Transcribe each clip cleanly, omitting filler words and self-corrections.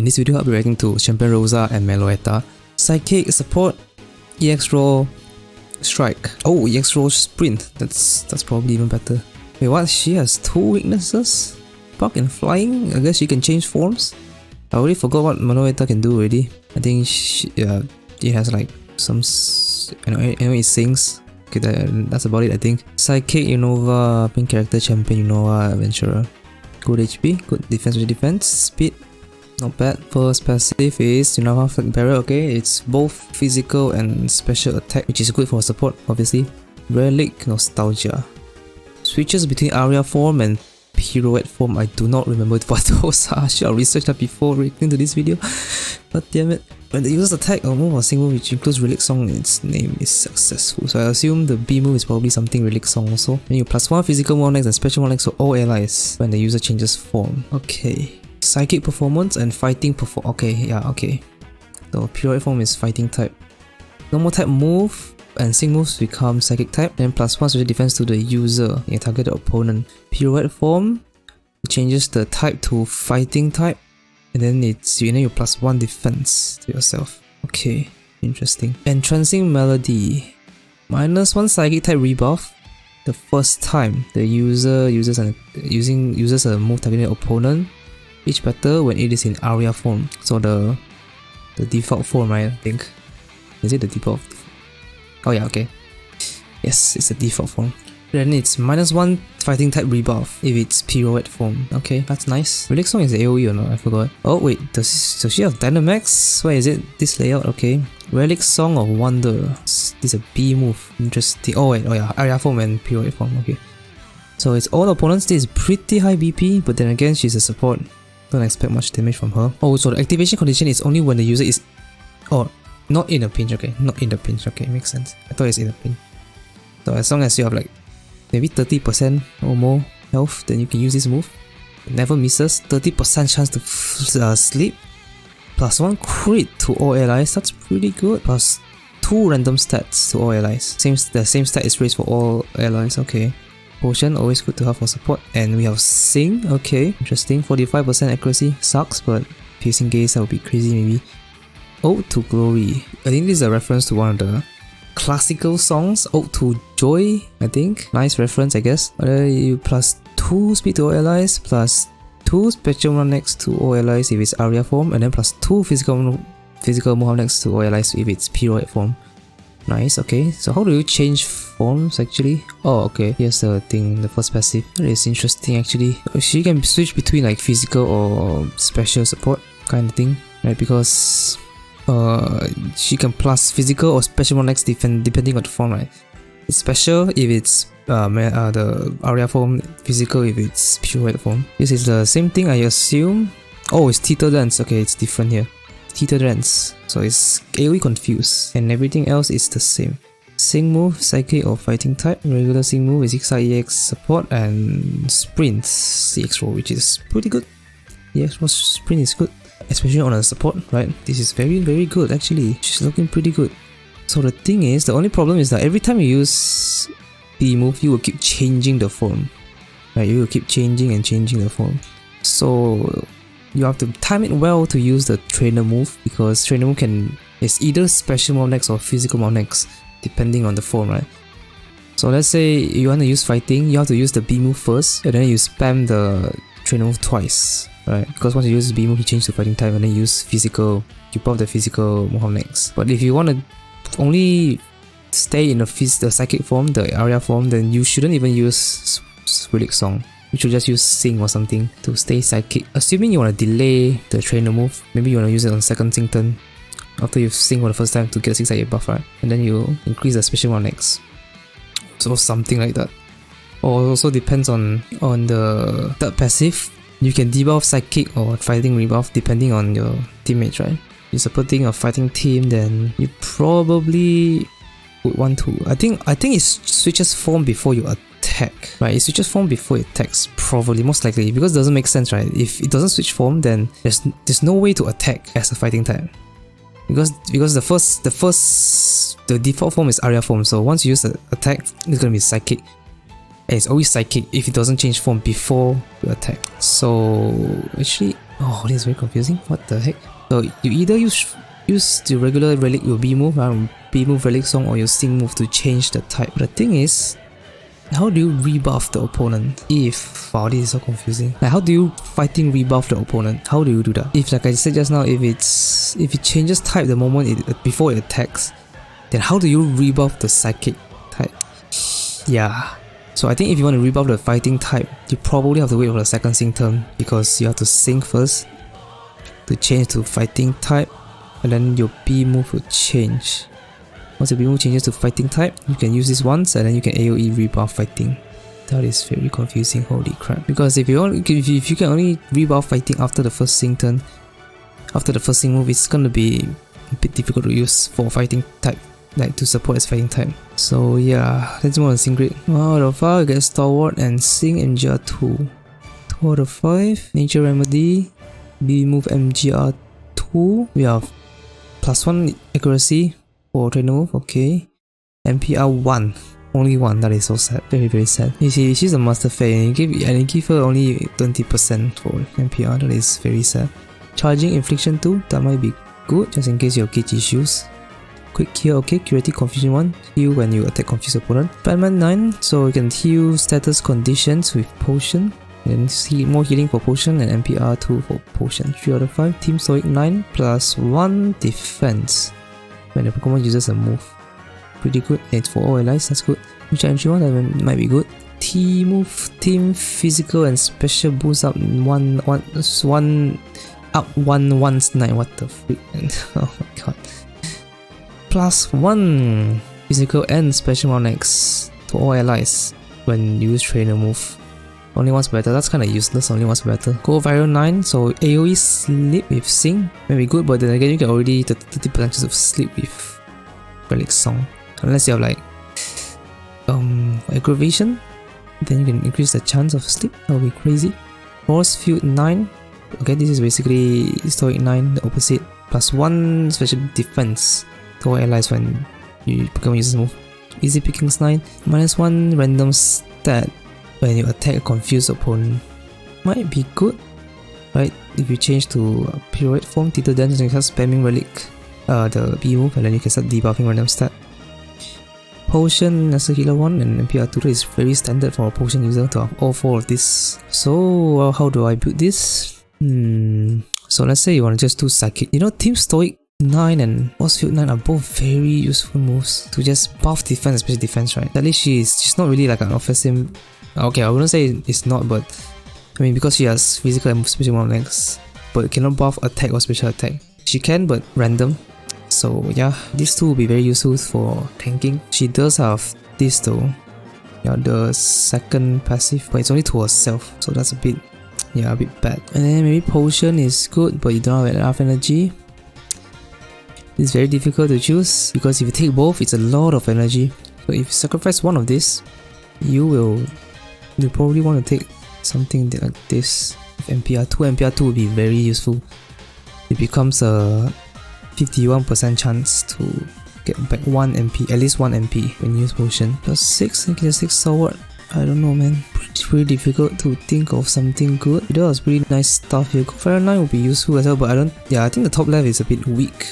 In this video, I'll be reacting to Champion Rosa and Meloetta. Psychic support, EX roll, strike. Oh, EX roll sprint. That's probably even better. Wait, what? She has two weaknesses? Spark and flying? I guess she can change forms? I already forgot what Meloetta can do already. I think it has like some... I know it sings. Okay, that's about it I think. Psychic, Unova, main character, Champion, Unova, Adventurer. Good HP, good defense, speed. Not bad. First passive is Unova Flag Barrier, okay. It's both physical and special attack, which is good for support, obviously. Relic, Nostalgia. Switches between Aria form and Pirouette form. I do not remember what those are. I should have researched that before reacting to this video. But damn it. When the user's attack or move or single which includes Relic Song, its name is successful. So I assume the B move is probably something Relic Song also. Then you +1 physical move next and special move next to all allies when the user changes form. Okay. Psychic performance and fighting perform. Okay, yeah, okay. So Pirouette form is fighting type. Normal type move and sync moves become psychic type. Then +1 special defense to the user, your target opponent. Pirouette form changes the type to fighting type. And then you +1 defense to yourself. Okay, interesting. Entrancing Melody. -1 psychic type rebuff the first time the user uses a move targeting opponent. Each better when it is in Aria form. So the default form, right? I think. Is it the default? Oh yeah, okay. Yes, it's the default form. Then it's -1 fighting type rebuff if it's Pirouette form. Okay, that's nice. Relic Song is AoE or not? I forgot. Oh wait, does she have Dynamax? Where is it? This layout, okay. Relic Song of Wonder. This is a B move. Interesting. Oh wait, oh yeah, Aria form and Pirouette form, okay. So it's all opponents. This is pretty high BP, but then again, she's a support. Don't expect much damage from her. Oh, so the activation condition is only when the user is... Oh, not in a pinch, okay. Not in the pinch, okay, makes sense. I thought it's in a pinch. So as long as you have like maybe 30% or more health, then you can use this move. It never misses. 30% chance to sleep. +1 crit to all allies. That's pretty good. +2 random stats to all allies. The same stat is raised for all allies. Okay. Potion, always good to have for support. And we have Sing. Okay, interesting. 45% accuracy. Sucks, but piercing gaze, that would be crazy maybe. Ode to Glory. I think this is a reference to one of the classical songs. Ode to Joy, I think. Nice reference, I guess. You +2 speed to all allies, +2 special run next to all allies if it's Aria form, and then +2 physical move next to all allies if it's Pirouette form. Nice, okay. So how do you change forms actually? Oh, okay. Here's the thing, the first passive. That is interesting actually. She can switch between like physical or special support kind of thing, right? Because she can plus physical or special one next depending on the form, right? It's special if it's the Aria form, physical if it's Pirouette form. This is the same thing I assume. Oh, it's Theta Dance. Okay, it's different here. Theta Dance. So it's AoE confused and everything else is the same. Sing move, psychic or fighting type. Regular Sing move is EX support and sprint EX roll, which is pretty good. EX roll sprint is good, especially on a support, right? This is very good actually. She's looking pretty good. So the thing is, the only problem is that every time you use B move, you will keep changing the form, right? You will keep changing the form. So you have to time it well to use the trainer move, because trainer move is either special move next or physical move next, depending on the form, right? So let's say you want to use fighting, you have to use the B move first, and then you spam the trainer move twice, right? Because once you use B move, you change to fighting type, and then you use physical, you pop the physical move next. But if you want to only stay in the psychic form, the Aria form, then you shouldn't even use Relic Song. You should just use Sing or something to stay psychic. Assuming you want to delay the trainer move, maybe you want to use it on second Sing turn after you've Sing for the first time to get a 6-8 buff, right? And then you increase the special one next. So something like that. Or it also depends on the third passive. You can debuff psychic or fighting rebuff depending on your teammates, right? You're supporting a fighting team, then you probably would want to. I think it switches form before you attack, right? It switches form before it attacks, probably, most likely, because it doesn't make sense, right? If it doesn't switch form, then there's no way to attack as a fighting type, because the default form is Aria form. So once you use the attack, it's gonna be psychic. And it's always psychic if it doesn't change form before you attack. So actually, Oh, this is very confusing. What the heck? So you either use the regular relic, your B move, B move relic song, or your sing move to change the type. But the thing is, how do you rebuff the opponent? Wow, this is so confusing. Like, how do you fighting rebuff the opponent? How do you do that? If, like I said just now, if it changes type the moment before it attacks, then how do you rebuff the psychic type? Yeah. So I think if you want to rebuff the fighting type, you probably have to wait for the second sync turn, because you have to sync first to change to fighting type, and then your B move will change. Once your B move changes to fighting type, you can use this once and then you can AoE rebuff fighting. That is very confusing, holy crap. Because if you can only rebuff fighting after the first sync turn, after the first sync move, it's gonna be a bit difficult to use for fighting type, like to support as fighting type. So yeah, let's move on to sync grid. Out of 5, get Stalwart and Sync MGR2. 2 out of 5, Nature Remedy, B move MGR2. We have +1 accuracy for trainer move, okay. MPR 1. Only 1, that is so sad. Very, very sad. You see, she's a Master Fae and you give her only 20% for MPR, that is very sad. Charging Infliction 2, that might be good, just in case you have gauge issues. Quick heal, okay. Curative Confusion 1, heal when you attack confused opponent. Batman 9, so you can heal status conditions with potion. And see more healing for potion, and MPR 2 for potion. 3 out of 5. Team Stoic 9 +1 defense when the Pokemon uses a move. Pretty good. And it's for all allies, that's good. Which entry 1, that might be good. T move, team physical and special boost up 1 once 9. What the freak? Oh my god. +1 physical and special round X to all allies when you use trainer move. Only once better, that's kinda useless, only once better. Go Viral 9, so AoE sleep with Sing may be good, but then again you can already 30% chance of sleep with Relic Song. Unless you have like aggravation, then you can increase the chance of sleep, that would be crazy. Force Field 9, okay, this is basically Stoic 9, the opposite. +1 special defense to all allies when you Pokemon uses move. Easy Pickings 9, -1 random stat when you attack a confused opponent. Might be good, right? If you change to Pirouette form, Tito Dance, you can start spamming Relic, the B move, and then you can start debuffing random stat. Potion as a healer 1 and MPR 2 is very standard for a potion user to have all 4 of this. So how do I build this? So let's say you want to just do Psychic. You know, Team Stoic 9 and Force Field 9 are both very useful moves to just buff defense, especially defense, right? At least she's not really like an offensive. Okay, I wouldn't say it's not, but I mean, because she has physical and special one legs, but cannot buff attack or special attack. She can, but random. So yeah, these two will be very useful for tanking. She does have this though. Yeah, the second passive, but it's only to herself, so that's a bit bad. And then maybe Potion is good, but you don't have enough energy. It's very difficult to choose because if you take both, it's a lot of energy. So if you sacrifice one of this, you probably want to take something like this. MPR 2 will be very useful. It becomes a 51% chance to get back 1 MP, at least 1 MP when you use potion. +6, you can just take Stalwart. I don't know, man. Pretty difficult to think of something good. It does pretty nice stuff here. Fire 9 will be useful as well, but I think the top left is a bit weak.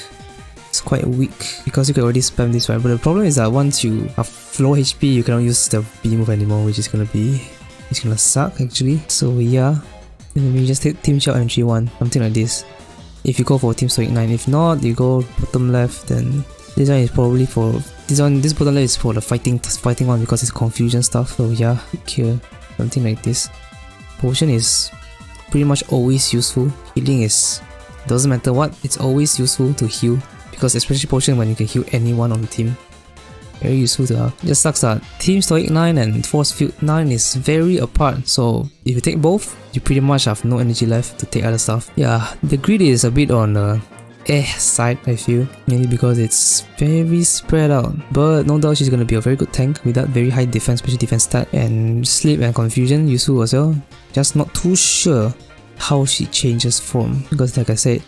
It's quite weak because you can already spam this, right? But the problem is that once you have low HP, you cannot use the B move anymore, which is gonna suck actually. So yeah, then maybe just take Team Shout entry 1, something like this. If you go for Team Stoic 9, if not, you go bottom left, then this one is probably for this bottom left is for the fighting one because it's confusion stuff. So yeah, here, something like this. Potion is pretty much always useful. Healing is, doesn't matter what, it's always useful to heal. Because especially Potion when you can heal anyone on the team. Very useful to have. Just sucks that Team Stoic 9 and Force Field 9 is very apart. So if you take both, you pretty much have no energy left to take other stuff. Yeah, the grid is a bit on the side, I feel. Mainly because it's very spread out. But no doubt she's gonna be a very good tank with that very high defense, special defense stat. And Sleep and Confusion useful as well. Just not too sure how she changes form. Because like I said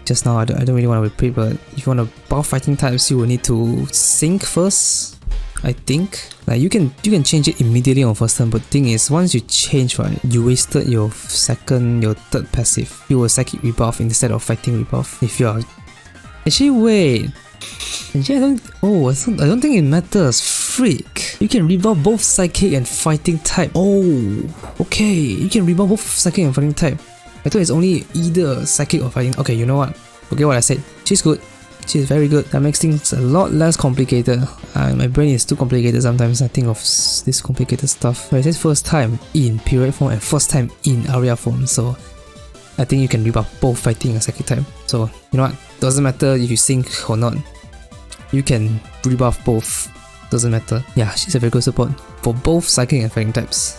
just now, I don't really want to repeat, but if you want to buff fighting types, you will need to sync first I think. Like you can change it immediately on first turn, but the thing is, once you change, right, you wasted your third passive. You will psychic rebuff instead of fighting rebuff. If you are actually wait. Actually, I don't think it matters. Freak! You can rebuff both psychic and fighting type. Oh, okay. You can rebuff both psychic and fighting type. I thought it's only either psychic or fighting. Okay, you know what? Forget what I said. She's good. She's very good. That makes things a lot less complicated. My brain is too complicated sometimes. I think of this complicated stuff. But it says first time in period form and first time in aria form. So I think you can rebuff both fighting and psychic type. So you know what? Doesn't matter if you sync or not. You can rebuff both. Doesn't matter. Yeah, she's a very good support for both psychic and fighting types.